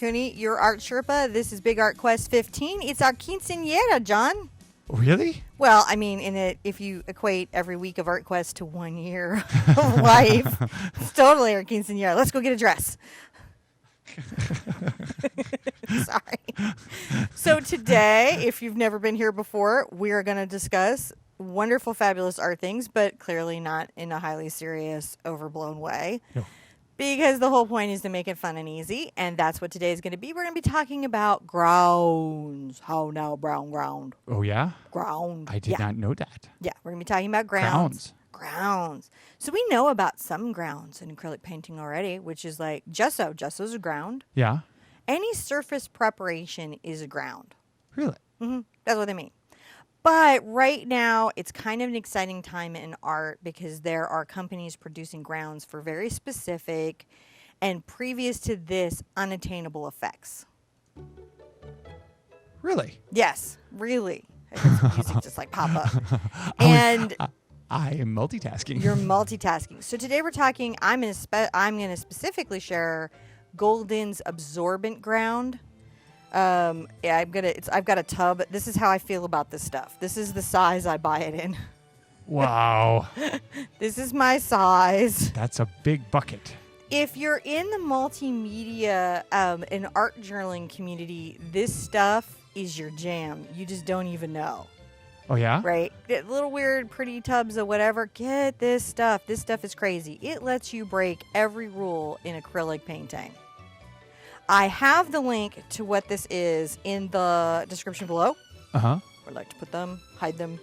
Cooney, your art Sherpa. This is Big Art Quest 15. It's our quinceañera, John. Really? Well, I mean, if you equate every week of Art Quest to 1 year of life, it's totally our quinceañera. Let's go get a dress. Sorry. So today, if you've never been here before, we are going to discuss wonderful, fabulous art things, but clearly not in a highly serious, overblown way. No. Because the whole point is to make it fun and easy, and that's what today is going to be. We're going to be talking about grounds. How now, brown ground? Oh, yeah? Ground. I did not know that. Yeah, we're going to be talking about grounds. So we know about some grounds in acrylic painting already, which is like gesso. Gesso's a ground. Yeah? Any surface preparation is a ground. Really? Mm-hmm. That's what they mean. But right now, it's kind of an exciting time in art because there are companies producing grounds for very specific and previous to this, unattainable effects. Really? Yes, really. I heard some music just like pop up. And I am multitasking. you're multitasking. So today we're talking, I'm going to specifically share Golden's Absorbent Ground. I've got a tub. This is how I feel about this stuff. This is the size I buy it in. Wow. This is my size. That's a big bucket. If you're in the multimedia and art journaling community, this stuff is your jam. You just don't even know. Oh, yeah? Right? Get little weird pretty tubs of whatever. Get this stuff. This stuff is crazy. It lets you break every rule in acrylic painting. I have the link to what this is in the description below. Uh-huh. I'd like to put them, hide them.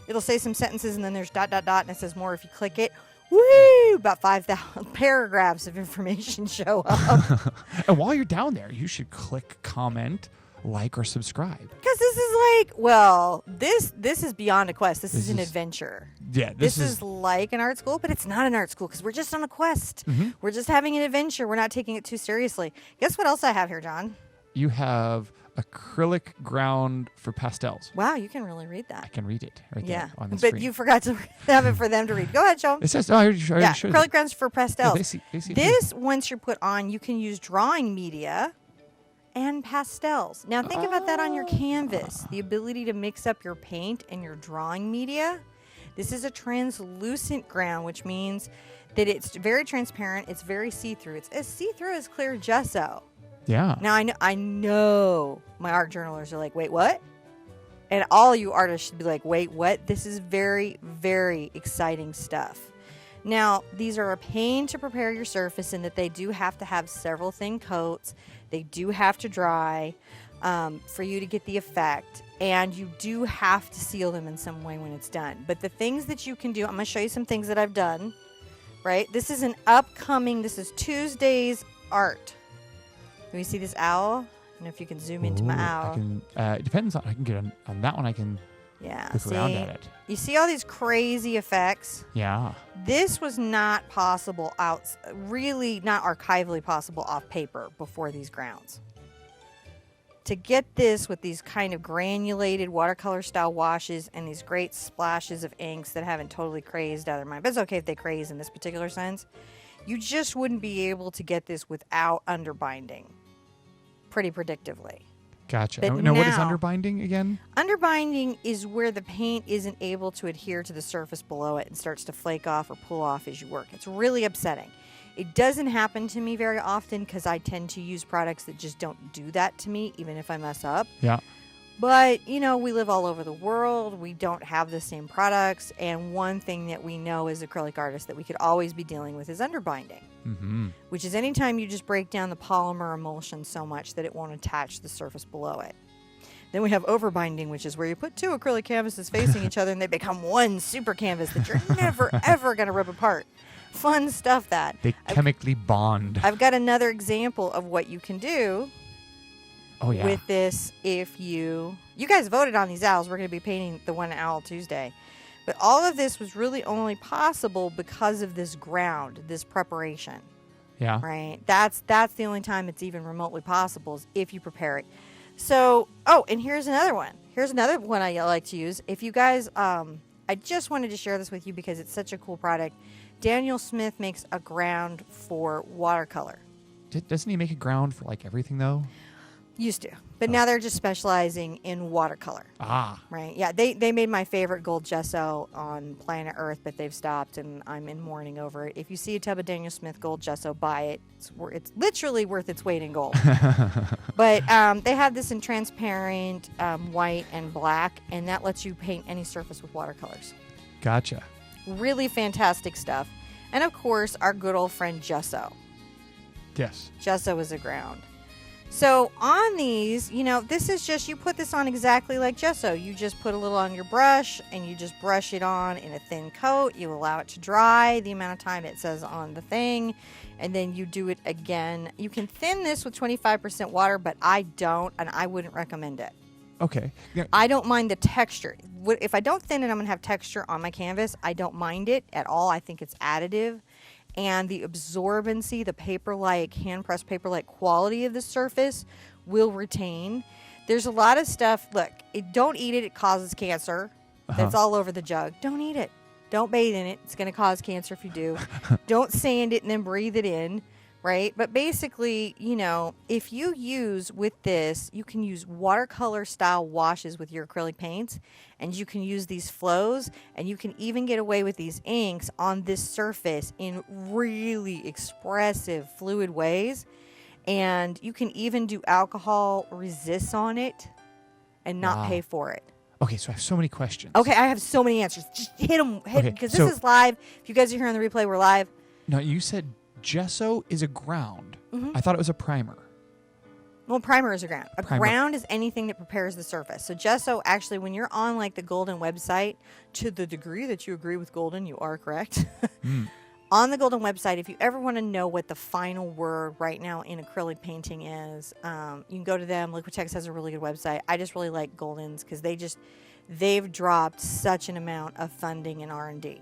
It'll say some sentences, and then there's ... and it says more if you click it. Woo! About 5,000 paragraphs of information show up. And while you're down there, you should click, comment, like, or subscribe. Because this is like, well, this is beyond a quest. This is an adventure. Yeah. This is like an art school, but it's not an art school because we're just on a quest. Mm-hmm. We're just having an adventure. We're not taking it too seriously. Guess what else I have here, John? You have acrylic ground for pastels. Wow, you can really read that. I can read it right there on the but screen. you forgot to have it for them to read. Go ahead, show them. It says, I already showed acrylic grounds for pastels. Yeah, they see this, once you're put on, you can use drawing media and pastels. Now think about that on your canvas. The ability to mix up your paint and your drawing media. This is a translucent ground, which means that it's very transparent. It's very see-through. It's as see-through as clear gesso. Yeah. Now I know my art journalers are like, wait, what? And all you artists should be like, wait, what? This is very, very exciting stuff. Now, these are a pain to prepare your surface in that they do have to have several thin coats. They do have to dry for you to get the effect. And you do have to seal them in some way when it's done. But the things that you can do, I'm going to show you some things that I've done. Right? This is this is Tuesday's art. Can you see this owl? I don't know if you can zoom into my owl. It depends. I can get on that one. I can look around at it. You see all these crazy effects? Yeah. This was not possible really not archivally possible off paper before these grounds. To get this with these kind of granulated watercolor style washes and these great splashes of inks that haven't totally crazed out of their mind, but it's okay if they craze in this particular sense, you just wouldn't be able to get this without underbinding pretty predictively. Gotcha. But Now, what is underbinding again? Underbinding is where the paint isn't able to adhere to the surface below it and starts to flake off or pull off as you work. It's really upsetting. It doesn't happen to me very often because I tend to use products that just don't do that to me, even if I mess up. Yeah. But, we live all over the world. We don't have the same products. And one thing that we know as acrylic artists that we could always be dealing with is underbinding. Mm-hmm. Which is anytime you just break down the polymer emulsion so much that it won't attach the surface below it. Then we have overbinding, which is where you put two acrylic canvases facing each other and they become one super canvas that you're never, ever going to rip apart. Fun stuff that. They chemically bond. I've got another example of what you can do. Oh, yeah. With this, if you guys voted on these owls, we're going to be painting the one owl Tuesday. But all of this was really only possible because of this ground, this preparation. Yeah. Right? That's the only time it's even remotely possible is if you prepare it. So, and here's another one. Here's another one I like to use. If you guys, I just wanted to share this with you because it's such a cool product. Daniel Smith makes a ground for watercolor. Doesn't he make a ground for like everything though? Used to. But now they're just specializing in watercolor. Ah. Right. Yeah. They made my favorite gold gesso on planet Earth, but they've stopped, and I'm in mourning over it. If you see a tub of Daniel Smith gold gesso, buy it. It's literally worth its weight in gold. But they have this in transparent white and black, and that lets you paint any surface with watercolors. Gotcha. Really fantastic stuff. And of course, our good old friend Gesso. Yes. Gesso is a ground. So on these, this is just, you put this on exactly like gesso. You just put a little on your brush and you just brush it on in a thin coat. You allow it to dry the amount of time it says on the thing, and then you do it again. You can thin this with 25% water, but I don't, and I wouldn't recommend it. Okay. Yeah. I don't mind the texture. If I don't thin it, I'm going to have texture on my canvas. I don't mind it at all. I think it's additive. And the absorbency, the paper-like, hand-pressed paper-like quality of the surface will retain. There's a lot of stuff. Look, don't eat it. It causes cancer. That's all over the jug. Don't eat it. Don't bathe in it. It's going to cause cancer if you do. Don't sand it and then breathe it in, right? But basically, if you use with this, you can use watercolor-style washes with your acrylic paints, and you can use these flows, and you can even get away with these inks on this surface in really expressive, fluid ways. And you can even do alcohol resists on it and not pay for it. Okay, so I have so many questions. Okay, I have so many answers. Just hit them, because so- this is live. If you guys are here on the replay, we're live. Now, you said gesso is a ground. Mm-hmm. I thought it was a primer. Well, primer is a ground. A Primer. ground is anything that prepares the surface. So gesso, actually, when you're on like the Golden website, to the degree that you agree with Golden, you are correct. On the Golden website, if you ever want to know what the final word right now in acrylic painting is, you can go to them. Liquitex has a really good website. I just really like Golden's because they've dropped such an amount of funding in R&D.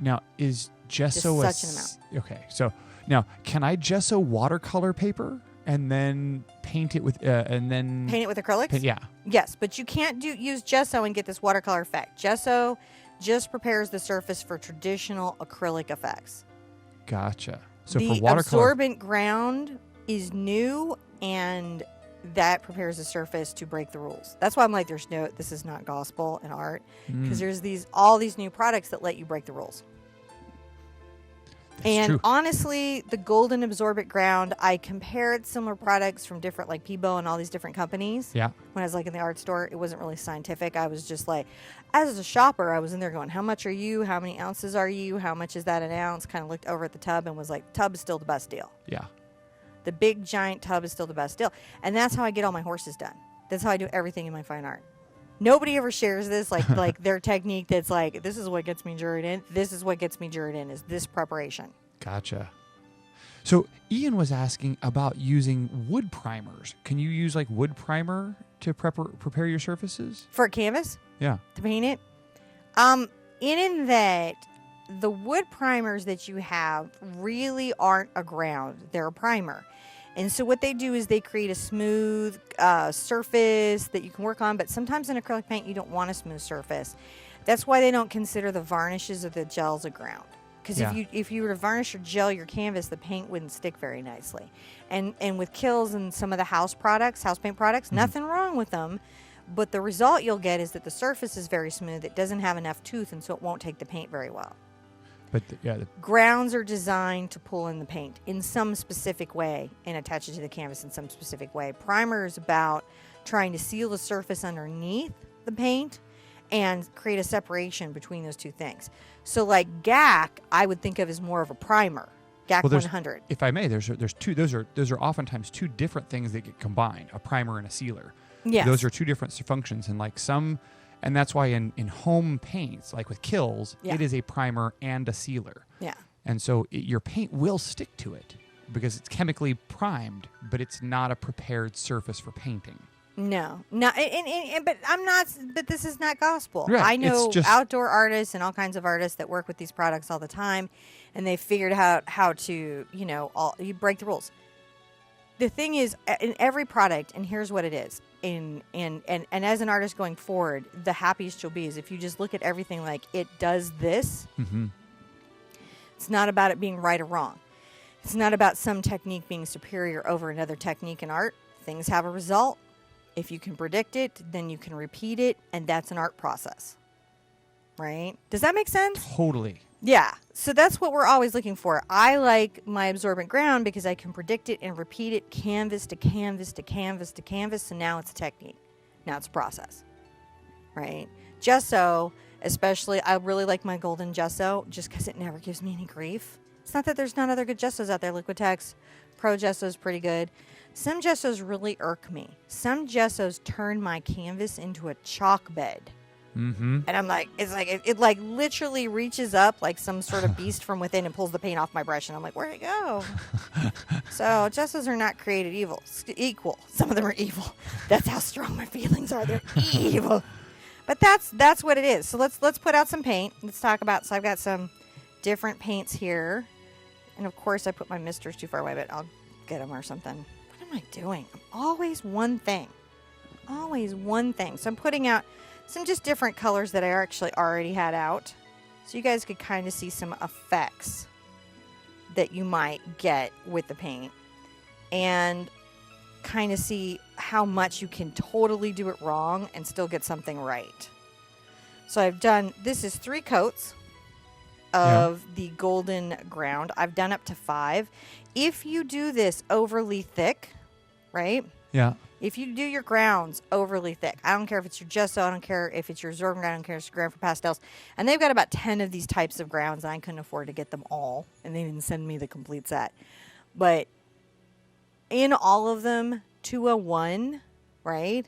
Now, is gesso Just such an amount. Okay, so now can I gesso watercolor paper and then paint it with Paint it with acrylics? yeah. Yes, but you can't use gesso and get this watercolor effect. Gesso just prepares the surface for traditional acrylic effects. Gotcha. So The for watercolor, absorbent ground is new, and that prepares the surface to break the rules. That's why I'm like, this is not gospel in art, because there's all these new products that let you break the rules. That's And true. honestly, the Golden Absorbent Ground, I compared similar products from different, like Peebo and all these different companies. Yeah. When I was like in the art store, it wasn't really scientific. I was just like, as a shopper, I was in there going, how much are you? How many ounces are you? How much is that an ounce? Kind of looked over at the tub and was like, tub is still the best deal. Yeah. The big giant tub is still the best deal. And that's how I get all my horses done. That's how I do everything in my fine art. Nobody ever shares this, like their technique that's like, this is what gets me juried in. This is what gets me juried in, is this preparation. Gotcha. So Ian was asking about using wood primers. Can you use like wood primer to prepare your surfaces? For a canvas, Yeah. to paint it, in that the wood primers that you have really aren't a ground. They're a primer. And so what they do is they create a smooth surface that you can work on, but sometimes in acrylic paint you don't want a smooth surface. That's why they don't consider the varnishes or the gels a ground. Because if you were to varnish or gel your canvas, the paint wouldn't stick very nicely. And with Kills and some of the house paint products, nothing wrong with them, but the result you'll get is that the surface is very smooth. It doesn't have enough tooth, and so it won't take the paint very well. But Grounds are designed to pull in the paint in some specific way and attach it to the canvas in some specific way. Primer is about trying to seal the surface underneath the paint and create a separation between those two things. So like GAC, I would think of as more of a primer. GAC 100. If I may, there's two. Those are oftentimes two different things that get combined: a primer and a sealer. Yes. Those are two different functions, and that's why in home paints, like with Kills, it is a primer and a sealer. Yeah. And so your paint will stick to it because it's chemically primed, but it's not a prepared surface for painting. No, but I'm not. But this is not gospel. Right, I know it's just outdoor artists and all kinds of artists that work with these products all the time, and they figured out how to, you break the rules. The thing is, in every product, and here's what it is, and as an artist going forward, the happiest you'll be is if you just look at everything like it does this. Mm-hmm. It's not about it being right or wrong. It's not about some technique being superior over another technique in art. Things have a result. If you can predict it, then you can repeat it, and that's an art process. Right? Does that make sense? Totally. Yeah. So that's what we're always looking for. I like my absorbent ground because I can predict it and repeat it canvas to canvas to canvas to canvas. So now it's a technique. Now it's a process. Right? Gesso, especially, I really like my golden gesso just because it never gives me any grief. It's not that there's not other good gessos out there. Liquitex Pro Gesso is pretty good. Some gessos really irk me. Some gessos turn my canvas into a chalk bed. Mm-hmm. And I'm like, it's like, it like literally reaches up like some sort of beast from within and pulls the paint off my brush. And I'm like, where'd it go? So gessos are not created equal. Some of them are evil. That's how strong my feelings are. They're evil. But that's what it is. So let's put out some paint. Let's talk about, so I've got some different paints here. And of course I put my misters too far away, but I'll get them or something. What am I doing? I'm always one thing. Always one thing. So I'm putting out some just different colors that I actually already had out. So you guys could kind of see some effects that you might get with the paint. And kind of see how much you can totally do it wrong and still get something right. So I've done, this is 3 coats of the golden ground. I've done up to 5. If you do this overly thick, right? Yeah. If you do your grounds overly thick, I don't care if it's your gesso, I don't care if it's your absorbent ground, I don't care if it's your ground for pastels. And they've got about 10 of these types of grounds, and I couldn't afford to get them all, and they didn't send me the complete set. But in all of them, to a 1, right?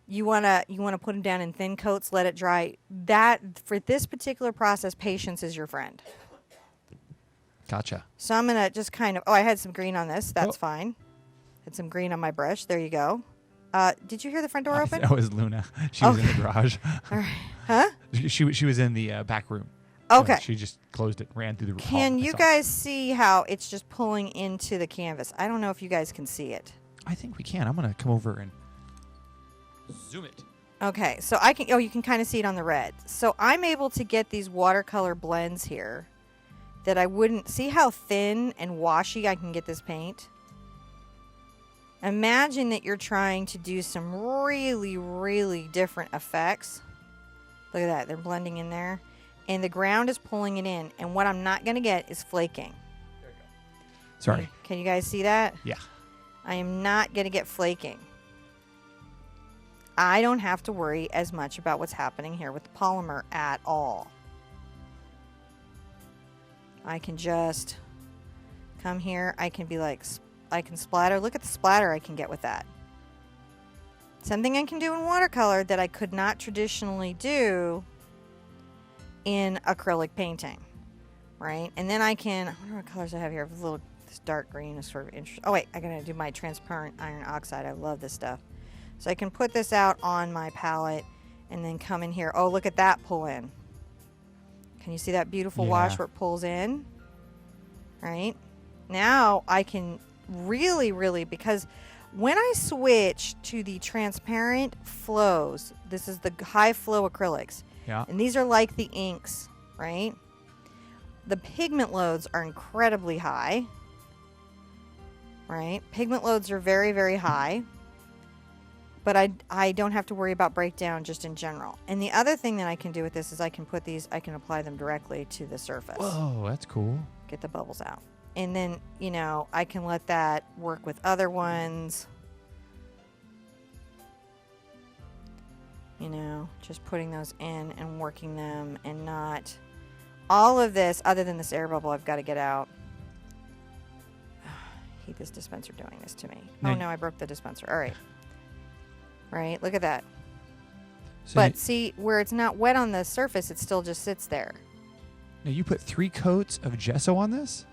You wanna put them down in thin coats, let it dry. That, for this particular process, patience is your friend. Gotcha. So I'm gonna just kind of, I had some green on this, that's fine. Had some green on my brush, there you go. Did you hear the front door open? That was Luna. She was in the garage. All right. Huh? She was in the back room. Okay. She just closed it, ran through the room. Can you guys see how it's just pulling into the canvas? I don't know if you guys can see it. I think we can. I'm going to come over and zoom it. Okay, so I can, you can kind of see it on the red. So I'm able to get these watercolor blends here that I wouldn't, see how thin and washy I can get this paint? Imagine that you're trying to do some really, really different effects. Look at that, they're blending in there. And the ground is pulling it in. And what I'm not going to get is flaking. There you go. Sorry. Can you guys see that? Yeah. I am not going to get flaking. I don't have to worry as much about what's happening here with the polymer at all. I can just come here. I can be like, I can splatter. Look at the splatter I can get with that. Something I can do in watercolor that I could not traditionally do in acrylic painting, right? And then I can, I wonder what colors I have here. A little, this dark green is sort of interesting. Oh wait, I gotta do my transparent iron oxide. I love this stuff. So I can put this out on my palette and then come in here. Oh, look at that pull in. Can you see that beautiful wash where it pulls in? Right? Now I can really, really, because when I switch to the transparent flows, this is the high flow acrylics. Yeah. And these are like the inks, right? The pigment loads are incredibly high, right? Pigment loads are very, very high. But I don't have to worry about breakdown just in general. And the other thing that I can do with this is I can put these, I can apply them directly to the surface. Whoa, that's cool. Get the bubbles out. And then, you know, I can let that work with other ones. You know, just putting those in and working them and not... All of this, other than this air bubble, I've got to get out. I hate this dispenser doing this to me. Oh no, I broke the dispenser. All right. Right, look at that. So but see, where it's not wet on the surface, it still just sits there. Now you put 3 coats of gesso on this?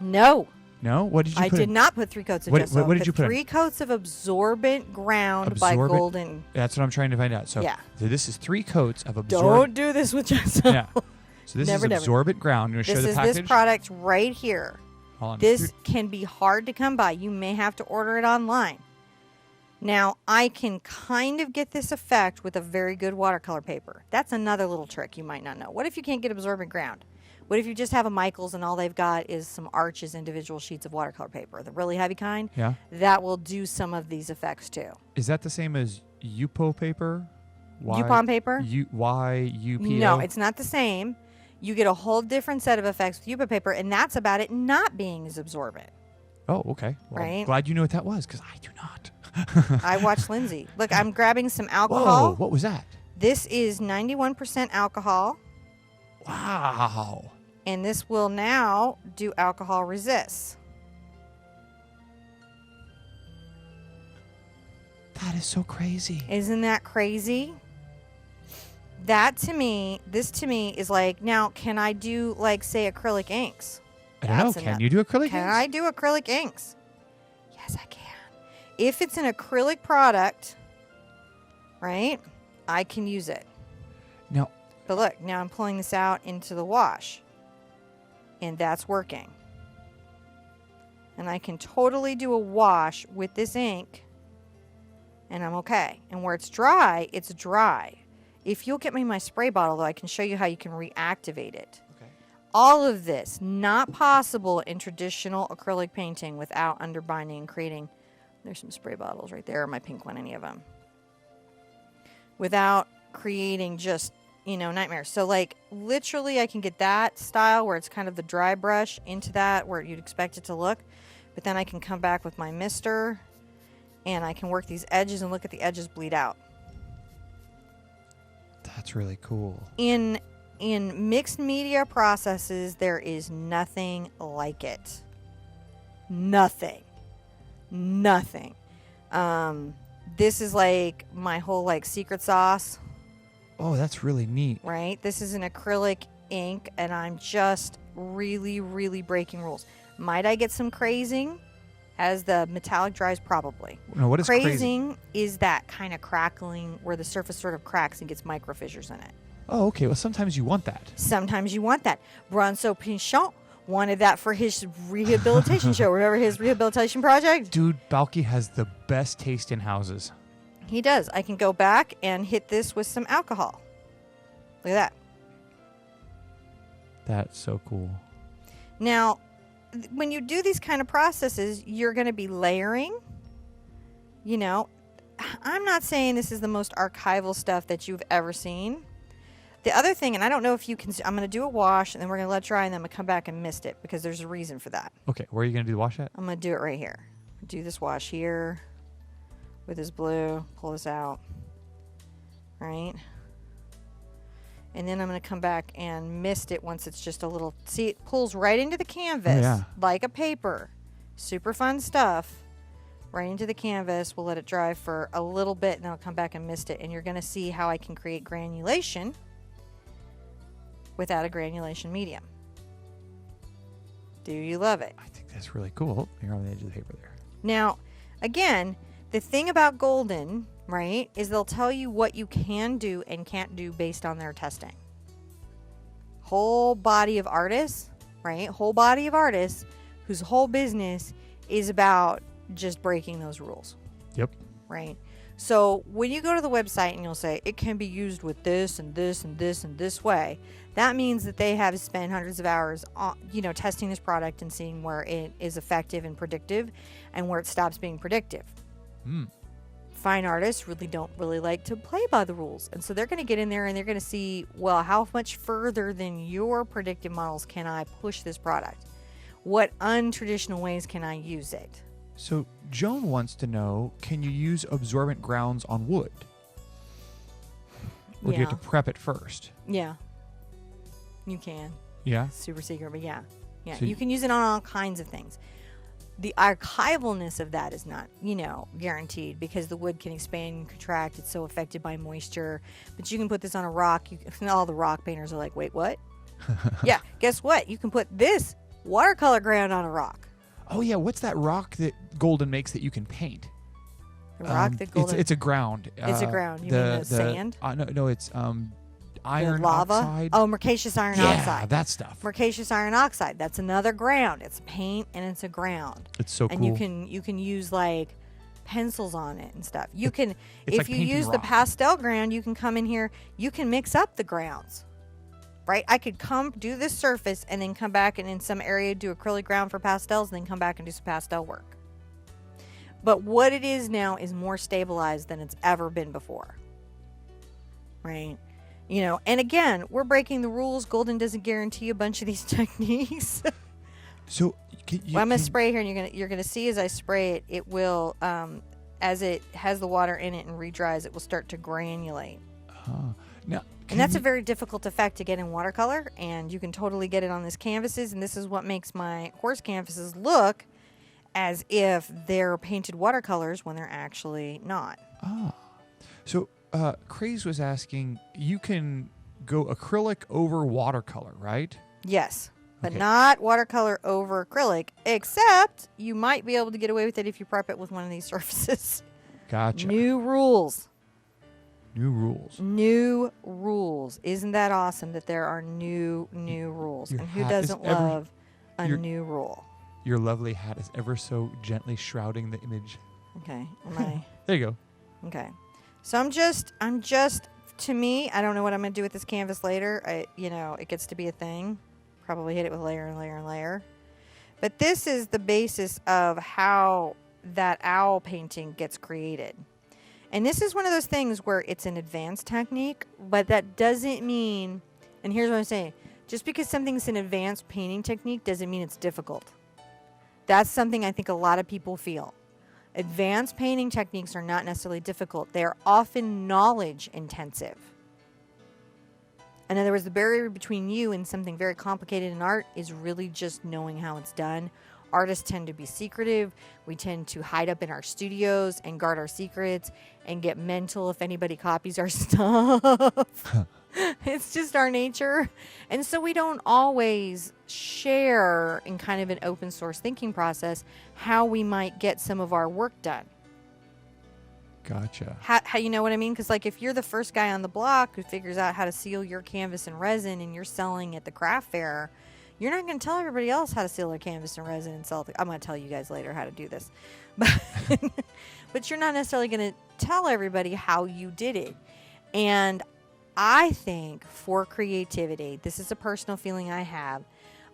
No. No? What did you put? I did not put 3 coats of gesso. What did you put? 3 coats of absorbent ground by Golden. That's what I'm trying to find out. So, yeah. So this is 3 coats of absorbent. Don't do this with gesso. Yeah. So this is absorbent ground. I'm going to show the package. This product right here. Hold on. This can be hard to come by. You may have to order it online. Now, I can kind of get this effect with a very good watercolor paper. That's another little trick you might not know. What if you can't get absorbent ground? What if you just have a Michaels and all they've got is some arches, individual sheets of watercolor paper, the really heavy kind? Yeah. That will do some of these effects too. Is that the same as Yupo paper? Yupon paper? YUPO? No, it's not the same. You get a whole different set of effects with Yupo paper, and that's about it not being as absorbent. Oh, okay. Well, Right. I'm glad you know what that was, because I do not. I watched Lindsay. Look, I'm grabbing some alcohol. Whoa, what was that? This is 91% alcohol, Wow. and this will now do alcohol resists. That is so crazy. Isn't that crazy? That to me, this to me is like, now can I do like say acrylic inks? I don't know. That's Can enough. you do acrylic Can inks? I do acrylic inks? Yes, I can. If it's an acrylic product, right, I can use it. Now, But look, now I'm pulling this out into the wash, and that's working. And I can totally do a wash with this ink, and I'm okay. And where it's dry, it's dry. If you'll get me my spray bottle, though, I can show you how you can reactivate it. okay. All of this not possible in traditional acrylic painting without underbinding and creating. There's some spray bottles right there, or my pink one, any of them. Without creating just, you know, nightmares. So like literally I can get that style where it's kind of the dry brush into that where you'd expect it to look. But then I can come back with my mister and I can work these edges and look at the edges bleed out. That's really cool. In mixed media processes, there is nothing like it. Nothing. This is like my whole like secret sauce, Oh, that's really neat. right? This is an acrylic ink, and I'm just really, really breaking rules. Might I get some crazing as the metallic dries? Probably. No, what is crazy? Crazing is that kind of crackling where the surface sort of cracks and gets microfissures in it. Oh, okay. Well, sometimes you want that. Sometimes you want that. Bronzo Pinchon wanted that for his rehabilitation show. Remember his rehabilitation project? Dude, Balky has the best taste in houses. He does. I can go back and hit this with some alcohol. Look at that. That's so cool. Now, when you do these kind of processes, you're going to be layering. You know, I'm not saying this is the most archival stuff that you've ever seen. The other thing, and I don't know if you can, I'm going to do a wash, and then we're going to let it dry, and then I'm going to come back and mist it, because there's a reason for that. Okay, where are you going to do the wash at? I'm going to do it right here. Do this wash here with this blue. Pull this out. Right? And then I'm going to come back and mist it once it's just a little... See, it pulls right into the canvas like a paper. Super fun stuff. Right into the canvas. We'll let it dry for a little bit, and then I'll come back and mist it. And you're going to see how I can create granulation without a granulation medium. Do you love it? I think that's really cool. You're on the edge of the paper there. Now, again, the thing about Golden, right, is they'll tell you what you can do and can't do based on their testing. Whole body of artists, right? Whole body of artists whose whole business is about just breaking those rules. Yep. Right? So when you go to the website and you'll say it can be used with this and this and this and this way, that means that they have spent hundreds of hours on, you know, testing this product and seeing where it is effective and predictive and where it stops being predictive. Fine artists don't really like to play by the rules, and so they're going to get in there and they're going to see, well, how much further than your predictive models can I push this product? What untraditional ways can I use it? So Joan wants to know, can you use absorbent grounds on wood? Or do you have to prep it first? Yeah. You can. Yeah? Super secret, but yeah. Yeah, So you can use it on all kinds of things. The archivalness of that is not, you know, guaranteed, because the wood can expand and contract. It's so affected by moisture. But you can put this on a rock. All the rock painters are like, wait, what? Yeah, guess what? You can put this watercolor ground on a rock. Oh, yeah. What's that rock that Golden makes that you can paint? The rock that Golden... It's a ground. It's a ground. You mean the sand? No, it's iron lava? oxide. Oh, mercacious iron oxide. Yeah, that stuff. Mercacious iron oxide. That's another ground. It's a paint and it's a ground. It's so and cool. you can use like pencils on it and stuff. You can, it's if like you painting use the rock. pastel ground, you can come in here. You can mix up the grounds, right? I could come do this surface and then come back and in some area do acrylic ground for pastels and then come back and do some pastel work. But what it is now is more stabilized than it's ever been before, right? You know, and again, we're breaking the rules. Golden doesn't guarantee a bunch of these techniques. So I'm gonna spray here, and you're gonna see as I spray it, it will, as it has the water in it and redries, it will start to granulate. Now, and that's a very difficult effect to get in watercolor, and you can totally get it on these canvases. And this is what makes my horse canvases look as if they're painted watercolors when they're actually not. So Craze was asking, you can go acrylic over watercolor, right? Yes. But not watercolor over acrylic, except you might be able to get away with it if you prep it with one of these surfaces. Gotcha. New rules. New rules. New rules. Isn't that awesome that there are new rules? And who doesn't love a new rule? Your lovely hat is ever so gently shrouding the image. Okay. Am I? There you go. Okay. So I'm just, to me, I don't know what I'm going to do with this canvas later. It gets to be a thing. Probably hit it with layer and layer and layer. But this is the basis of how that owl painting gets created. And this is one of those things where it's an advanced technique, but that doesn't mean, and here's what I'm saying, just because something's an advanced painting technique doesn't mean it's difficult. That's something I think a lot of people feel. Advanced painting techniques are not necessarily difficult. They're often knowledge intensive. In other words, the barrier between you and something very complicated in art is really just knowing how it's done. Artists tend to be secretive. We tend to hide up in our studios and guard our secrets and get mental if anybody copies our stuff. It's just our nature. And so we don't always share in kind of an open source thinking process how we might get some of our work done. Gotcha. How you know what I mean? Because like if you're the first guy on the block who figures out how to seal your canvas and resin and you're selling at the craft fair, you're not going to tell everybody else how to seal their canvas and resin and sell it. I'm going to tell you guys later how to do this. But you're not necessarily going to tell everybody how you did it. And I think for creativity, this is a personal feeling I have,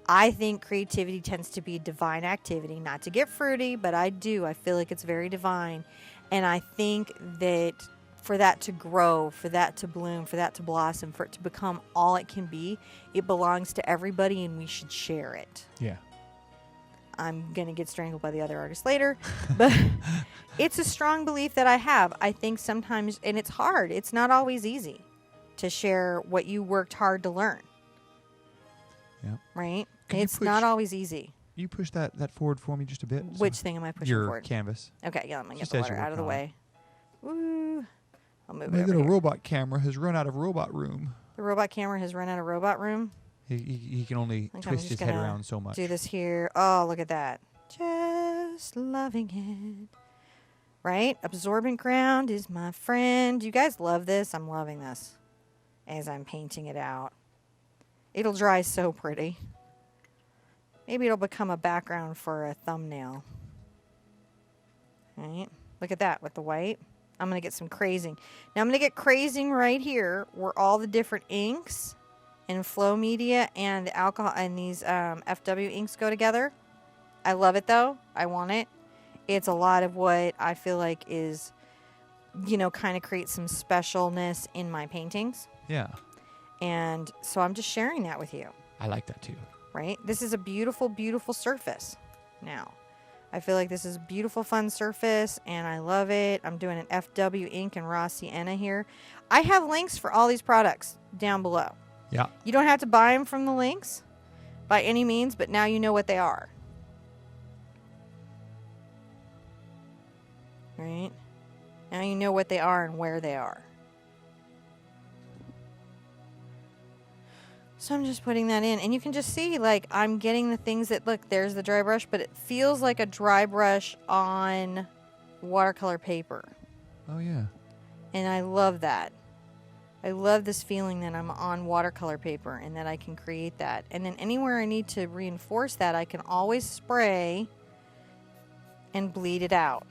I think creativity tends to be a divine activity. Not to get fruity, but I do. I feel like it's very divine. And I think that for that to grow, for that to bloom, for that to blossom, for it to become all it can be, it belongs to everybody and we should share it. Yeah. I'm going to get strangled by the other artists later, but it's a strong belief that I have. I think sometimes, and it's hard, it's not always easy to share what you worked hard to learn. Yeah. Right? It's not always easy. You push that forward for me just a bit. Which thing am I pushing your forward? Canvas. Okay, yeah, I'm going to get Just the as water you out of the work on way. Woo. I'll move My it over little here. robot camera has run out of robot room. The robot camera has run out of robot room. He can only I'm twist just his head gonna around so much. Do this here. Oh, look at that. Just loving it. Right? Absorbent Ground is my friend. You guys love this? I'm loving this as I'm painting it out. It'll dry so pretty. Maybe it'll become a background for a thumbnail. Right? Look at that with the white. I'm going to get some crazing. Now I'm going to get crazing right here where all the different inks and flow media and the alcohol and these FW inks go together. I love it though. I want it. It's a lot of what I feel like is, you know, kind of create some specialness in my paintings. Yeah. And so I'm just sharing that with you. I like that too. Right? This is a beautiful, beautiful surface now. I feel like this is a beautiful, fun surface, and I love it. I'm doing an FW ink and raw sienna here. I have links for all these products down below. Yeah. You don't have to buy them from the links by any means, but now you know what they are. Right? Now you know what they are and where they are. So I'm just putting that in. And you can just see, like, I'm getting the things that, look, there's the dry brush, but it feels like a dry brush on watercolor paper. Oh, yeah. And I love that. I love this feeling that I'm on watercolor paper and that I can create that. And then anywhere I need to reinforce that, I can always spray and bleed it out.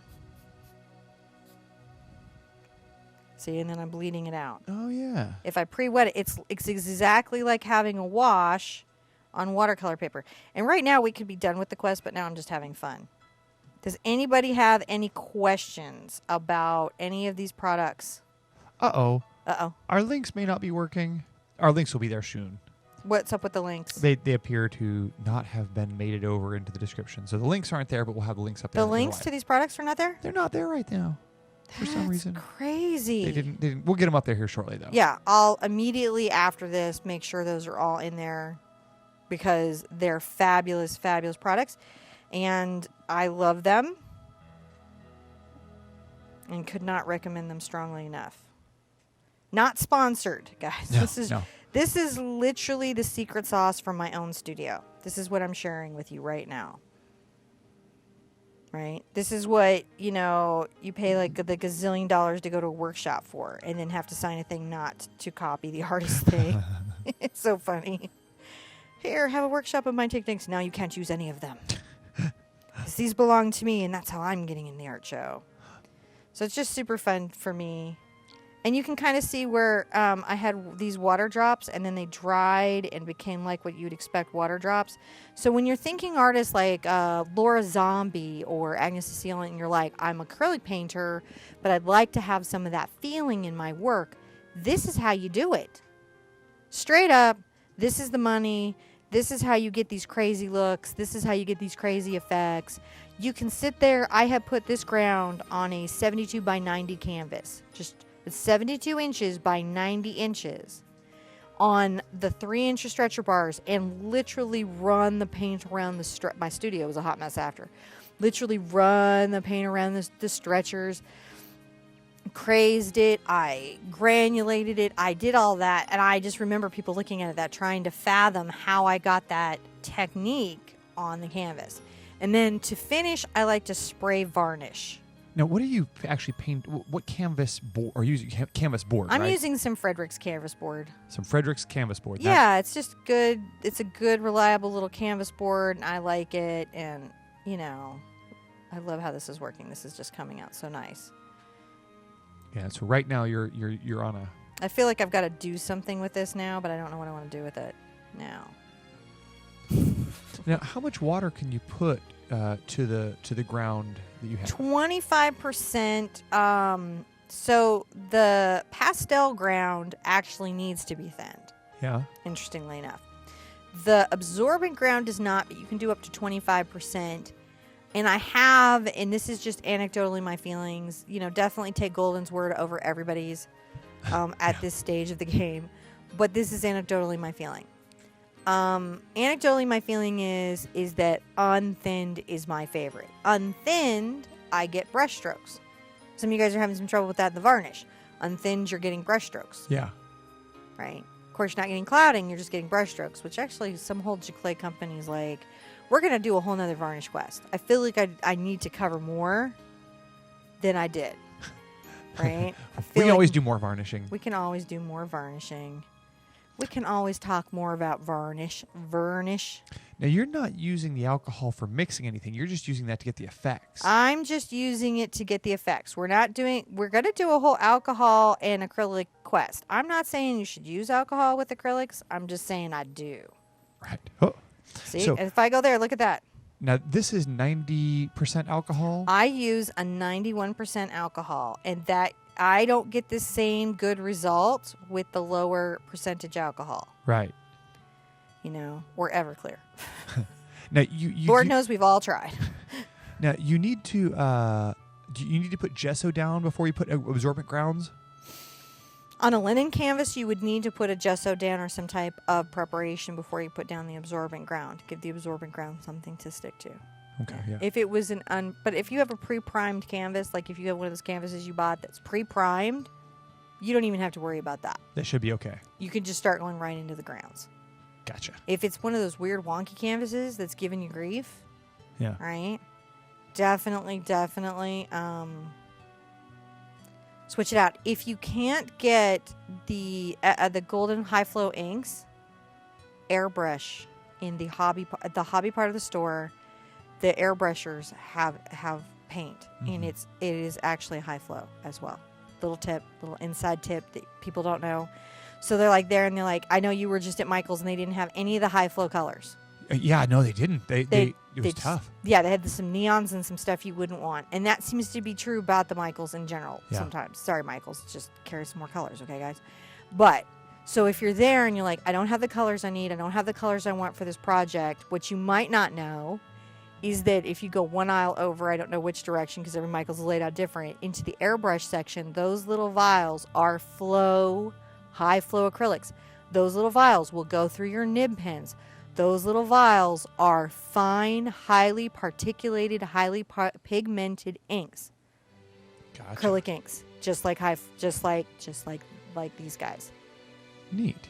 See, and then I'm bleeding it out. Oh, yeah. If I pre-wet it, it's exactly like having a wash on watercolor paper. And right now we could be done with the quest, but now I'm just having fun. Does anybody have any questions about any of these products? Uh-oh. Uh-oh. Our links may not be working. Our links will be there soon. What's up with the links? They appear to not have been made it over into the description. So the links aren't there, but we'll have the links up there. The links to these products are not there? They're not there right now. For some reason. Crazy. They didn't. We'll get them up there here shortly, though. Yeah, I'll immediately after this make sure those are all in there because they're fabulous, fabulous products. And I love them and could not recommend them strongly enough. Not sponsored, guys. No, This is literally the secret sauce from my own studio. This is what I'm sharing with you right now. Right? This is what, you pay like the gazillion dollars to go to a workshop for and then have to sign a thing not to copy the artist's thing. It's so funny. Here, have a workshop of my techniques. Now you can't use any of them. 'Cause these belong to me, and that's how I'm getting in the art show. So it's just super fun for me. And you can kind of see where I had these water drops, and then they dried and became like what you'd expect water drops. So when you're thinking artists like Laura Zombie or Agnes Cecile, and you're like, I'm an acrylic painter, but I'd like to have some of that feeling in my work, this is how you do it. Straight up, this is the money. This is how you get these crazy looks. This is how you get these crazy effects. You can sit there. I have put this ground on a 72 by 90 canvas. Just 72 inches by 90 inches on the 3-inch stretcher bars and literally run the paint around my studio was a hot mess after. Literally run the paint around the stretchers. Crazed it. I granulated it. I did all that. And I just remember people looking at it, trying to fathom how I got that technique on the canvas. And then to finish, I like to spray varnish. Now, what do you actually paint? What canvas board are you using? Canvas board, I'm right? using some Frederick's canvas board. Some Frederick's canvas board. Yeah, it's just good. It's a good, reliable little canvas board, and I like it. And, I love how this is working. This is just coming out so nice. Yeah, so right now you're on a... I feel like I've got to do something with this now, but I don't know what I want to do with it now. Now, how much water can you put to the ground that you have? 25%. So the pastel ground actually needs to be thinned. Yeah. Interestingly enough, the absorbent ground does not, but you can do up to 25%. And I have, and this is just anecdotally my feelings, definitely take Golden's word over everybody's at this stage of the game. But this is anecdotally my feeling. Anecdotally, my feeling is that unthinned is my favorite. Unthinned, I get brush strokes. Some of you guys are having some trouble with that in the varnish. Unthinned, you're getting brush strokes. Yeah. Right? Of course, you're not getting clouding, you're just getting brush strokes, which actually some hold your clay companies like, we're going to do a whole nother varnish quest. I feel like I need to cover more than I did. Right? We can always do more varnishing. We can always do more varnishing. We can always talk more about varnish. Now, you're not using the alcohol for mixing anything. You're just using that to get the effects. I'm just using it to get the effects. We're going to do a whole alcohol and acrylic quest. I'm not saying you should use alcohol with acrylics. I'm just saying I do. Right. Oh. See, So, if I go there, look at that. Now, this is 90% alcohol? I use a 91% alcohol, and that I don't get the same good result with the lower percentage alcohol. Right. Or Everclear. Now, Lord knows we've all tried. Now, you need to put gesso down before you put absorbent grounds? On a linen canvas, you would need to put a gesso down or some type of preparation before you put down the absorbent ground. Give the absorbent ground something to stick to. Okay, yeah. If it was but if you have a pre-primed canvas, like if you have one of those canvases you bought that's pre-primed, you don't even have to worry about that. That should be okay. You can just start going right into the grounds. Gotcha. If it's one of those weird wonky canvases that's giving you grief, yeah, right? Definitely, switch it out. If you can't get the golden high flow inks, airbrush in the hobby part of the store. The airbrushers have paint, and it is actually high flow as well. little inside tip that people don't know. So they're like there and they're like, I know you were just at Michael's and they didn't have any of the high flow colors. Yeah, no, they didn't. It was tough. Yeah, they had some neons and some stuff you wouldn't want. And that seems to be true about the Michaels in general sometimes. Sorry, Michaels. Just carry some more colors, okay, guys? But, so if you're there and you're like, I don't have the colors I need, I don't have the colors I want for this project, what you might not know is that if you go one aisle over, I don't know which direction because every Michael's laid out different, into the airbrush section, those little vials are high flow acrylics. Those little vials will go through your nib pens. Those little vials are fine, highly particulated, highly pigmented inks. Gotcha. Acrylic inks, just like these guys. Neat.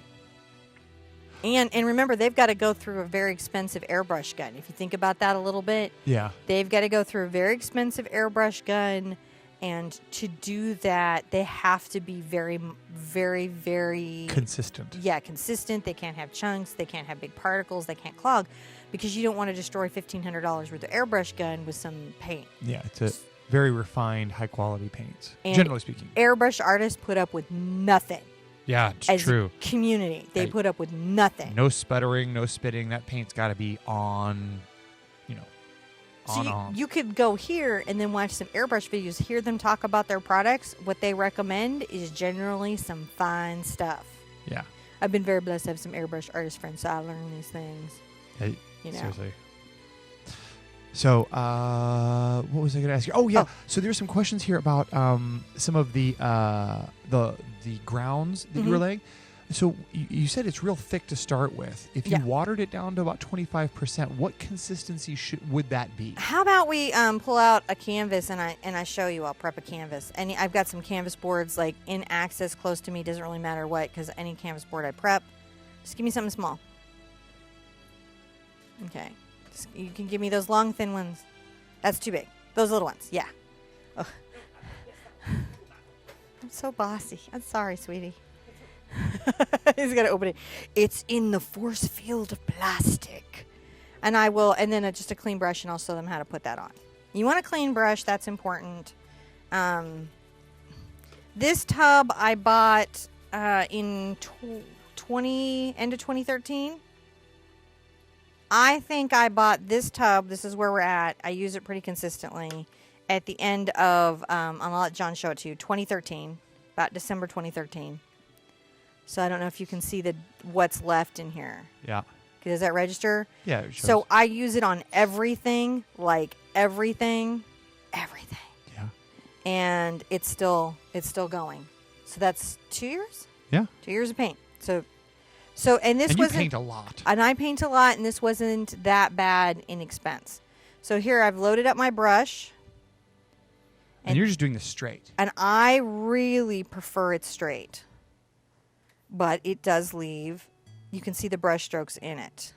And remember, they've got to go through a very expensive airbrush gun. If you think about that a little bit, yeah, they've got to go through a very expensive airbrush gun. And to do that, they have to be very, very, very... consistent. Yeah, consistent. They can't have chunks. They can't have big particles. They can't clog because you don't want to destroy $1,500 worth of airbrush gun with some paint. Yeah, it's a very refined, high-quality paints, generally speaking. Airbrush artists put up with nothing. Yeah, it's true. Community, they put up with nothing. No sputtering, no spitting. That paint's got to be on, So you could go here and then watch some airbrush videos, hear them talk about their products. What they recommend is generally some fine stuff. Yeah. I've been very blessed to have some airbrush artist friends, so I learn these things. Hey, seriously. So, what was I going to ask you? Oh, yeah. So there's some questions here about some of the grounds that you were laying. So you said it's real thick to start with. If you watered it down to about 25%, what consistency would that be? How about we pull out a canvas and I show you? I'll prep a canvas. And I've got some canvas boards like in access close to me. Doesn't really matter what, because any canvas board I prep. Just give me something small. Okay. You can give me those long, thin ones. That's too big. Those little ones. Yeah. Oh. I'm so bossy. I'm sorry, sweetie. He's got to open it. It's in the force field of plastic. And I will, and then just a clean brush, and I'll show them how to put that on. You want a clean brush. That's important. This tub I bought in end of 2013. I think I bought this tub. This is where we're at. I use it pretty consistently. At the end of, I'll let John show it to you, 2013, about December 2013. So I don't know if you can see what's left in here. Yeah. Does that register? Yeah. It shows. So I use it on everything, like everything. Yeah. And it's still going. So that's 2 years? Yeah. 2 years of paint. So and this wasn't. You paint a lot. And I paint a lot, and this wasn't that bad in expense. So here I've loaded up my brush. And you're just doing this straight. And I really prefer it straight. But it does leave. You can see the brush strokes in it.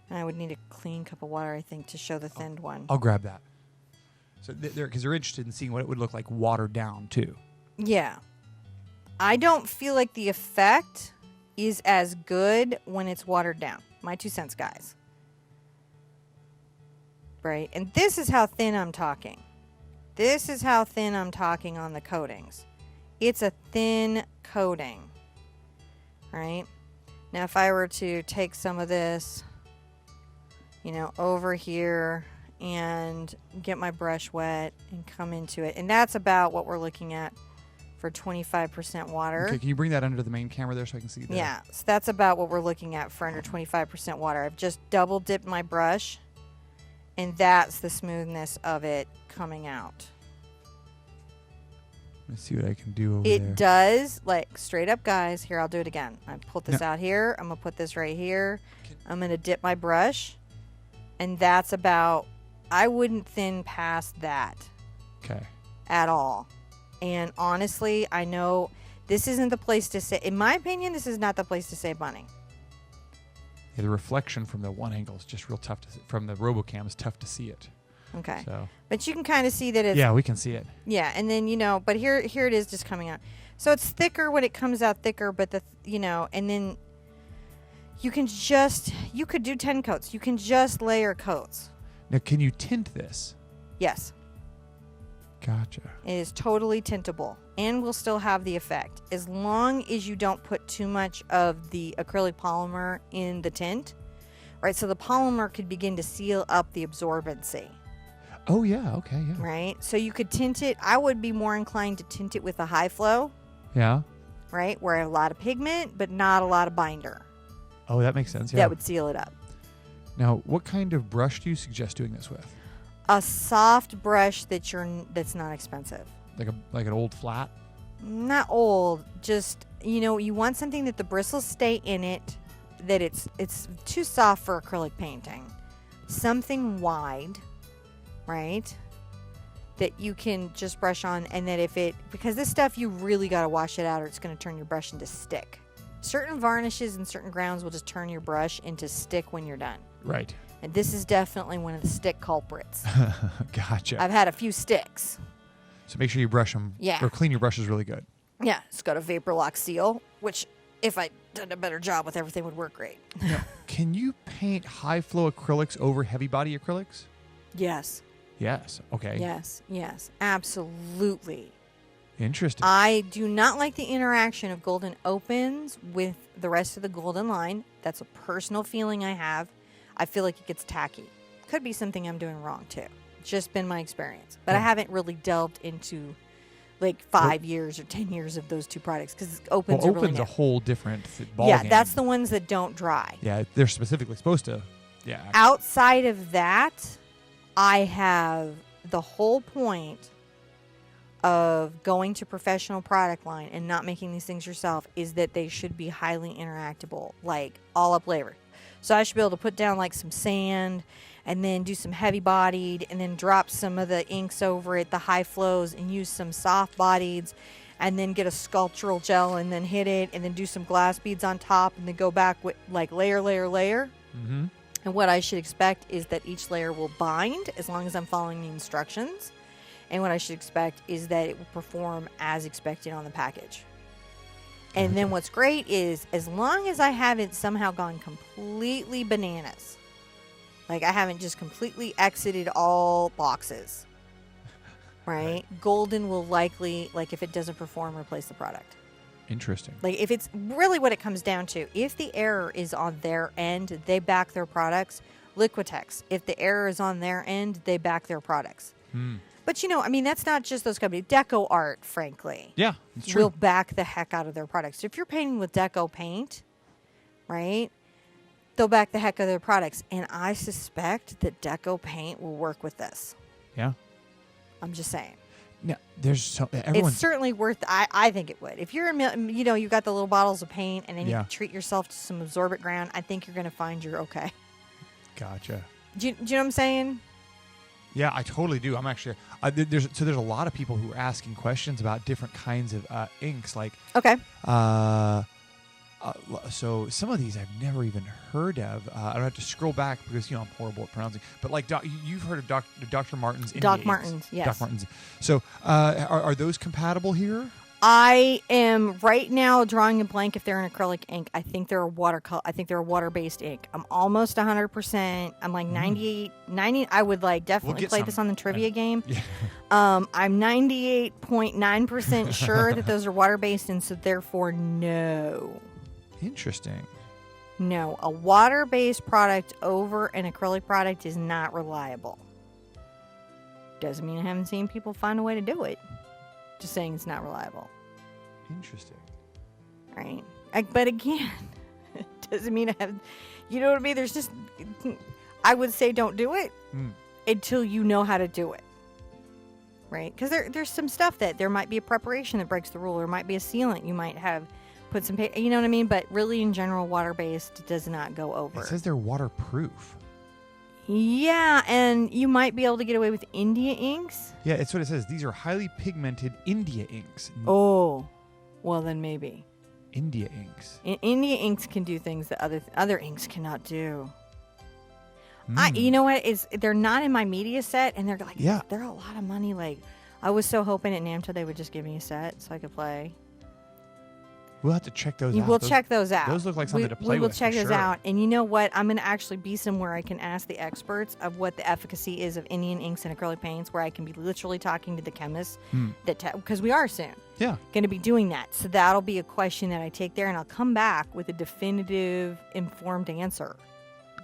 And I would need a clean cup of water, I think, to show the thinned one. I'll grab that. So because they're interested in seeing what it would look like watered down too. Yeah. I don't feel like the effect is as good when it's watered down. My 2 cents, guys. Right? And this is how thin I'm talking. This is how thin I'm talking on the coatings. It's a thin coating. Right? Now, if I were to take some of this, over here and get my brush wet and come into it. And that's about what we're looking at for 25% water. Okay, can you bring that under the main camera there so I can see that? Yeah, so that's about what we're looking at for under 25% water. I've just double dipped my brush, and that's the smoothness of it coming out. Let's see what I can do over there. It does, like, straight up, guys. Here, I'll do it again. I put this out here. I'm going to put this right here. I'm going to dip my brush, and that's about, I wouldn't thin past that. Okay. At all. And honestly, I know this isn't the place to say, in my opinion, this is not the place to save money. Yeah, the reflection from the one angle is just real tough to see. From the RoboCam is tough to see it. Okay. So. But you can kind of see that it's... Yeah, we can see it. Yeah, and then, but here it is just coming out. So it's thicker when it comes out thicker, but and then you could do 10 coats. You can just layer coats. Now, can you tint this? Yes. Gotcha. It is totally tintable and will still have the effect as long as you don't put too much of the acrylic polymer in the tint, right? So the polymer could begin to seal up the absorbency. Oh, yeah. Okay, yeah. Right? So you could tint it. I would be more inclined to tint it with a high flow, Yeah. right? Where a lot of pigment, but not a lot of binder. Oh, that makes sense. Yeah. That would seal it up. Now, what kind of brush do you suggest doing this with? A soft brush that's not expensive. Like an old flat? Not old, just, you want something that the bristles stay in it, that it's too soft for acrylic painting. Something wide, right? That you can just brush on, and that because this stuff, you really got to wash it out or it's going to turn your brush into stick. Certain varnishes and certain grounds will just turn your brush into stick when you're done. Right. And this is definitely one of the stick culprits. Gotcha. I've had a few sticks. So make sure you brush them. Yeah. Or clean your brushes really good. Yeah, it's got a vapor lock seal, which if I'd done a better job with everything would work great. Now, can you paint high flow acrylics over heavy body acrylics? Yes. Yes. Okay. Yes, absolutely. Interesting. I do not like the interaction of Golden Opens with the rest of the Golden line. That's a personal feeling I have. I feel like it gets tacky. Could be something I'm doing wrong too. It's just been my experience. But I haven't really delved into like 5 years or 10 years of those two products because Opens are really Opens new. a whole different ball Yeah, game. that's the ones that don't dry. Yeah, they're specifically supposed to. Yeah. Outside of that, I have the whole point of going to professional product line and not making these things yourself is that they should be highly interactable, like all up layer. So I should be able to put down like some sand and then do some heavy bodied and then drop some of the inks over it, the high flows, and use some soft bodieds and then get a sculptural gel and then hit it and then do some glass beads on top and then go back with like layer. Mm-hmm. And what I should expect is that each layer will bind as long as I'm following the instructions. And what I should expect is that it will perform as expected on the package. And then what's great is as long as I haven't somehow gone completely bananas, like I haven't just completely exited all boxes, right? Golden will likely, like if it doesn't perform, replace the product. Interesting. Like if it's really what it comes down to, if the error is on their end, they back their products. Liquitex, if the error is on their end, they back their products. But that's not just those companies. Deco Art, frankly. Yeah, it's true. Will back the heck out of their products. If you're painting with Deco paint, right, they'll back the heck out of their products. And I suspect that Deco paint will work with this. Yeah. I'm just saying. Now, there's It's certainly worth. I think it would. If you're you've got the little bottles of paint, and then you treat yourself to some Absorbent Ground, I think you're going to find you're okay. Gotcha. Do you know what I'm saying? Yeah, I totally do. I'm actually there's a lot of people who are asking questions about different kinds of inks, like okay. So some of these I've never even heard of. I don't have to scroll back because I'm horrible at pronouncing. But like you've heard of Dr. Martin's India Doc inks. Martens, yes. Doc Martens. So are those compatible here? I am right now drawing a blank if they're an acrylic ink. I think they're a water-based ink. I'm almost 100%. I'm like 98, 90. I would like definitely play this on the trivia game. Yeah. I'm 98.9% sure that those are water-based, and so therefore no. Interesting. No, a water-based product over an acrylic product is not reliable. Doesn't mean I haven't seen people find a way to do it. Just saying it's not reliable. Interesting. Right. But again, it doesn't mean I have, you know what I mean? There's just, I would say don't do it until you know how to do it. Right? Because there's some stuff that there might be a preparation that breaks the rule. There might be a sealant. You might have put some, you know what I mean? But really in general, water-based does not go over. It says they're waterproof. Yeah, and you might be able to get away with India inks. Yeah, it's what it says. These are highly pigmented India inks. Oh, well then maybe. India inks. India inks can do things that other inks cannot do. You know what? They're not in my media set, and they're like, they're a lot of money. Like, I was so hoping at NAMTO they would just give me a set so I could play. We'll have to check those out. We'll check those out. Those look like something to play We will with. check for those sure. out. And you know what? I'm going to actually be somewhere I can ask the experts of what the efficacy is of Indian inks and acrylic paints, where I can be literally talking to the chemists, because we are soon Yeah. going to be doing that. So that'll be a question that I take there, and I'll come back with a definitive, informed answer.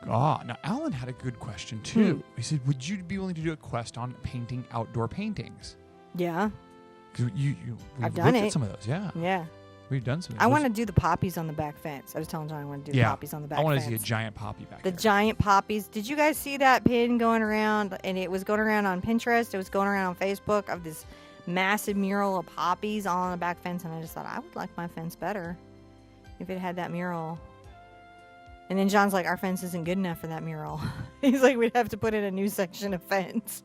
Ah, now Alan had a good question too. He said, "Would you be willing to do a quest on painting outdoor paintings?" Yeah. Because we've I've done looked it. at some of those. Yeah, Yeah. we've done some. Of I those. want to do the poppies on the back fence. I was telling John I want to do the poppies on the back I want fence. to see a giant poppy back The there. giant poppies. Did you guys see that pin going around? And it was going around on Pinterest. It was going around on Facebook of this massive mural of poppies all on the back fence. And I just thought, I would like my fence better if it had that mural. And then John's like, our fence isn't good enough for that mural. He's like, we'd have to put in a new section of fence.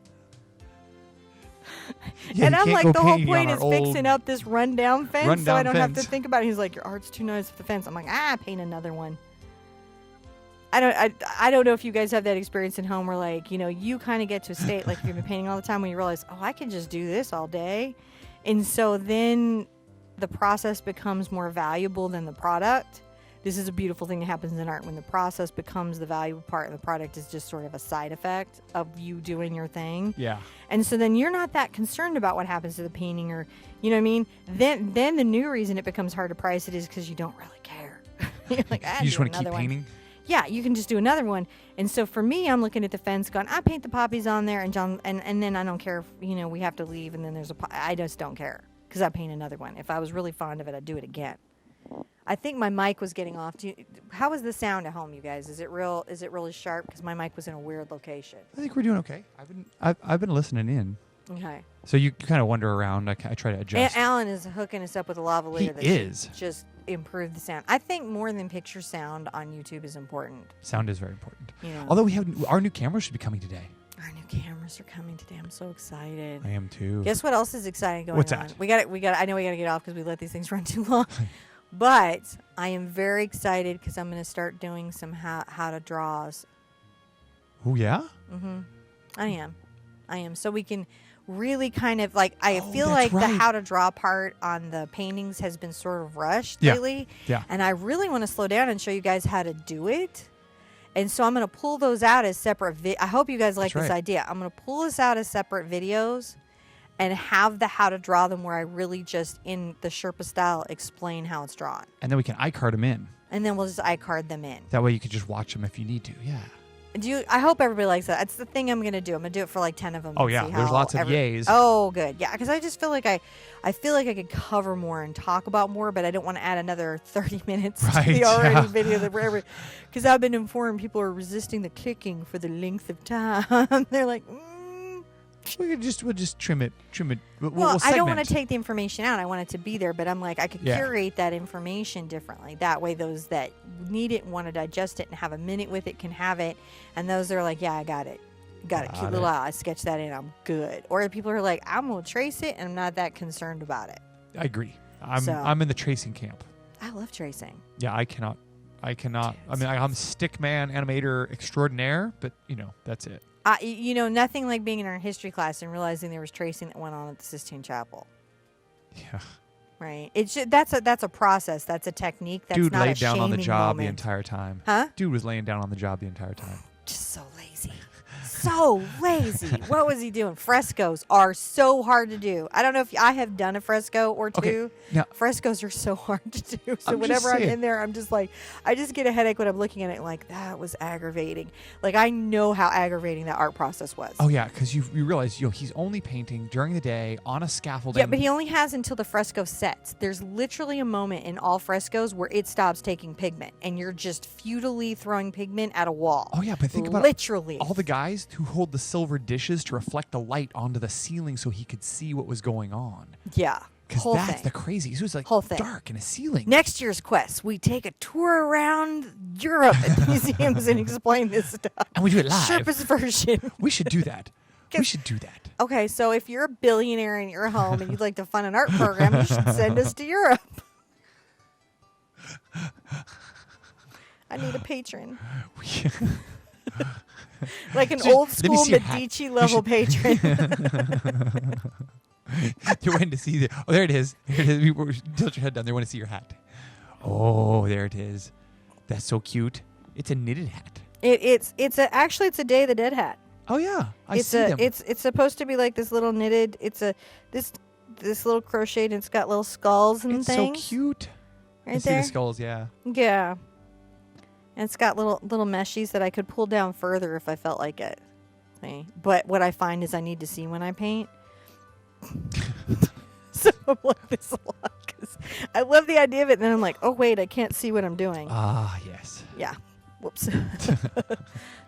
Yeah, and you I'm can't like, go the whole painting on point our is old fixing up this rundown fence so I rundown don't have to fence. think about it. He's like, your art's too nice for the fence. I'm like, paint another one. I don't know if you guys have that experience at home where, like, you know, you kind of get to a state, like if you've been painting all the time, when you realize, oh, I can just do this all day. And so then the process becomes more valuable than the product. This is a beautiful thing that happens in art when the process becomes the valuable part and the product is just sort of a side effect of you doing your thing. Yeah. And so then you're not that concerned about what happens to the painting, or, you know what I mean? Then the new reason it becomes hard to price it is because you don't really care. You're like, You just want to keep painting. Yeah, you can just do another one. And so for me, I'm looking at the fence going, I paint the poppies on there, and John, and then I don't care if, you know, we have to leave and then there's I just don't care because I paint another one. If I was really fond of it, I'd do it again. I think my mic was getting off. How is the sound at home, you guys? Is it really sharp? Because my mic was in a weird location. I think we're doing okay. I've been listening in. Okay. So you kind of wander around. I try to adjust. Alan is hooking us up with a lavalier that is. should just improve the sound. I think more than picture sound on YouTube is important. Sound is very important. You know. Although our new cameras should be coming today. Our new cameras are coming today. I'm so excited. I am too. Guess what else is exciting going What's on? that? We got. I know we got to get off because we let these things run too long. But I am very excited because I'm going to start doing some how to draws. Oh yeah. Mm-hmm. I am. So we can really kind of like. I feel that's like the right. how to draw part on the paintings has been sort of rushed Yeah. lately. Yeah. And I really want to slow down and show you guys how to do it. And so I'm going to pull those out as separate. I hope you guys like That's this right. idea. I'm going to pull this out as separate videos and have the how to draw them where I really just, in the Sherpa style, explain how it's drawn. And then we can iCard them in. And then we'll just iCard them in. That way you can just watch them if you need to. Yeah. I hope everybody likes that. That's the thing I'm going to do. I'm going to do it for like 10 of them. Oh and yeah. see There's how lots of yays. Oh, good. Yeah, because I just feel like I could cover more and talk about more, but I don't want to add another 30 minutes to Right, the already yeah. video that wherever. Because I've been informed people are resisting the clicking for the length of time. They're like, We'll just trim it. well, I don't want to segment. take the information out. I want it to be there, but I'm like, I could Yeah. curate that information differently. That way, those that need it and want to digest it and have a minute with it can have it, and those that are like, yeah, I got it. Got it. Cute little eye. I sketched that in. I'm good. Or the people are like, I'm gonna trace it, and I'm not that concerned about it. I agree. So- I'm in the tracing camp. I love tracing. Yeah, I cannot. I mean, I'm stick man animator extraordinaire, but that's it. Nothing like being in our history class and realizing there was tracing that went on at the Sistine Chapel. Yeah. Right. That's a process. That's a technique. That's Dude not laid a down on the shaming job the moment. entire time. Huh? Dude was laying down on the job the entire time. Just so lazy. So lazy. What was he doing? Frescoes are so hard to do. I don't know if I have done a fresco or two. Okay, now- Frescoes are so hard to do. So I'm whenever just I'm saying. in there, I'm just like, I just get a headache when I'm looking at it. Like, that was aggravating. Like, I know how aggravating that art process was. Oh yeah, because you realize he's only painting during the day on a scaffolding. Yeah, but he only has until the fresco sets. There's literally a moment in all frescoes where it stops taking pigment, and you're just futilely throwing pigment at a wall. Oh yeah, but think about literally all the guys who hold the silver dishes to reflect the light onto the ceiling so he could see what was going on. Yeah, Because whole that's thing. the crazy. It was like Whole thing. dark in a ceiling. Next year's quest, we take a tour around Europe at museums and explain this stuff. And we do it live. Sherpa's version. We should do that. We should do that. Okay, so if you're a billionaire in your home and you'd like to fund an art program, you should send us to Europe. I need a patron. Like an old let me school see your hat. Medici level patron. You're waiting to see the. Oh, there it is. There it is. Tilt your head down. They want to see your hat. Oh, there it is. That's so cute. It's a knitted hat. Actually it's a Day of the Dead hat. Oh yeah, I see them. It's supposed to be like this little knitted. It's this little crocheted. And it's got little skulls and it's things. so cute. Right I see there. the skulls. Yeah. Yeah. And it's got little meshies that I could pull down further if I felt like it. See? But what I find is I need to see when I paint. So I'm like this a lot because I love the idea of it. And then I'm like, oh wait, I can't see what I'm doing. Ah, yes. Yeah. Whoops.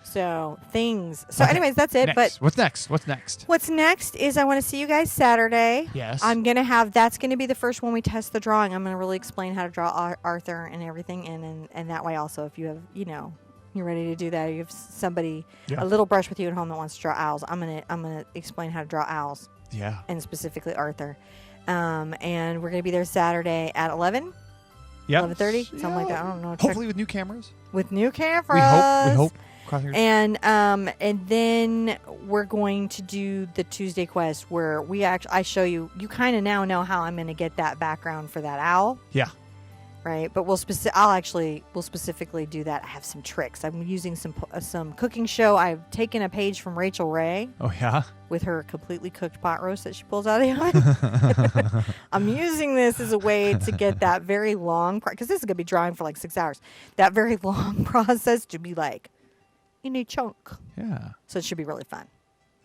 So things. So Okay. anyways, that's it. Next. But What's next? What's next? what's next is I want to see you guys Saturday. Yes. That's going to be the first one we test the drawing. I'm going to really explain how to draw Arthur and everything. And that way also, if you have, you're ready to do that, you have somebody, Yeah. a little brush with you at home that wants to draw owls. I'm going to explain how to draw owls Yeah. and specifically Arthur. And we're going to be there Saturday at 11, Yeah. 11:30, something like that. I don't know. Hopefully with new cameras. With new cameras. We hope. Crossing your- And then we're going to do the Tuesday quest where I show you kind of now know how I'm going to get that background for that owl, Yeah. right? But we'll specifically do that. I have some tricks. I'm using some cooking show. I've taken a page from Rachel Ray Oh yeah. with her completely cooked pot roast that she pulls out of the oven. I'm using this as a way to get that very long, because this is going to be drawing for like 6 hours, that very long process to be like in a chunk. Yeah. So it should be really fun.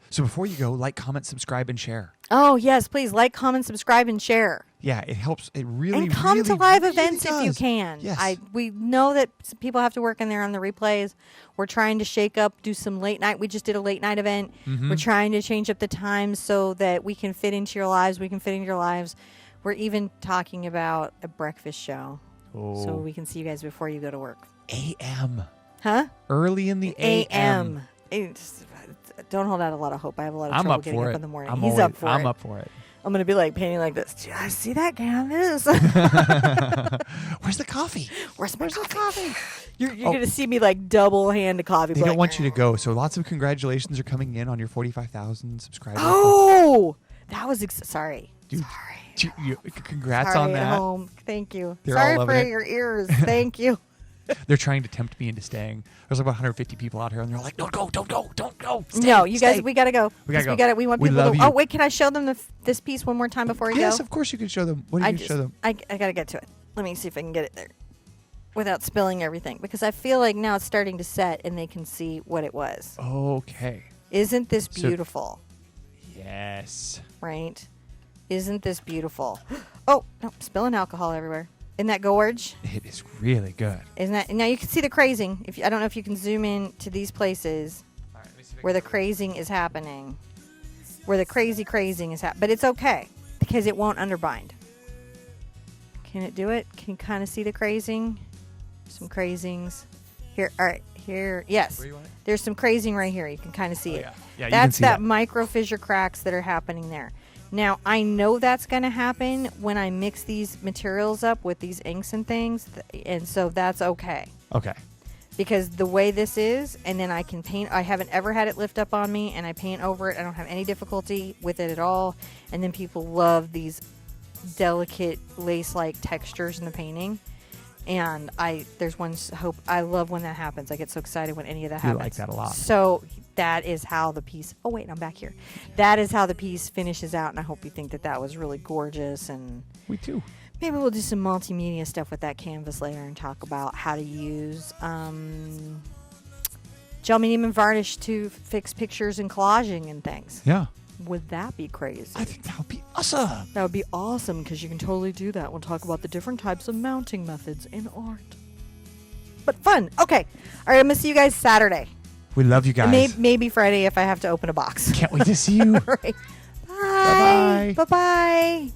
So before you go, like, comment, subscribe, and share. Oh, yes. Please like, comment, subscribe, and share. Yeah, it helps. It really, And come really, to live really events if you does. can. Yes. We know that people have to work in there on the replays. We're trying to shake up, do some late night. We just did a late night event. Mhm. We're trying to change up the times so that we can fit into your lives. We can fit into your lives. We're even talking about a breakfast show Oh. so we can see you guys before you go to work. AM. Huh? Early in the AM. Don't hold out a lot of hope. I have a lot of I'm trouble up getting for up it. in the morning. I'm He's always- up for it. I'm up for it. I'm going to be like painting like this. Do I see that canvas? Where's the coffee? Where's my coffee? You're Oh. going to see me like double hand of coffee. They like, don't want you to go. So lots of congratulations are coming in on your 45,000 subscribers. Oh, that was sorry. Dude, Sorry. Congrats Sorry on at that. home. Thank you. They're Sorry all for loving it. your ears. Thank you. They're trying to tempt me into staying. There's like about 150 people out here, and they're like, "Don't go, don't go, don't go." Stay, No, you guys, stay." we gotta go. We gotta 'Cause go. We want We people love to. you. Oh wait, can I show them this piece one more time before we Yes, go? of course you can show them. What do you show them? I gotta get to it. Let me see if I can get it there without spilling everything, because I feel like now it's starting to set and they can see what it was. Okay. Isn't this So- beautiful? Yes. Right? Isn't this beautiful? Oh, no, spilling alcohol everywhere. Isn't that gorge? It is really good. Isn't that? Now you can see the crazing. I don't know if you can zoom in to these places where the crazing is happening. Where the crazing is happening. But it's okay because it won't underbind. Can it do it? Can you kind of see the crazing? Some crazings. Here, all right, here. Yes. Where you want it? There's some crazing right here. You can kind of see Oh, it. yeah. Yeah, you can That's see that that. micro fissure cracks that are happening there. Now, I know that's going to happen when I mix these materials up with these inks and things, and so that's okay. Okay. Because the way this is, and then I can paint, I haven't ever had it lift up on me, and I paint over it. I don't have any difficulty with it at all. And then people love these delicate lace-like textures in the painting. And there's one hope. I love when that happens. I get so excited when any of that You happens. like that a lot. So that is how the piece. Oh wait, I'm back here. That is how the piece finishes out, and I hope you think that was really gorgeous. And We too. maybe we'll do some multimedia stuff with that canvas later and talk about how to use gel medium and varnish to fix pictures and collaging and things. Yeah. Would that be crazy? I think that would be awesome. That would be awesome because you can totally do that. We'll talk about the different types of mounting methods in art. But fun. Okay. All right. I'm going to see you guys Saturday. We love you guys. Maybe Friday if I have to open a box. Can't wait to see you. All right. Bye-bye. Bye-bye.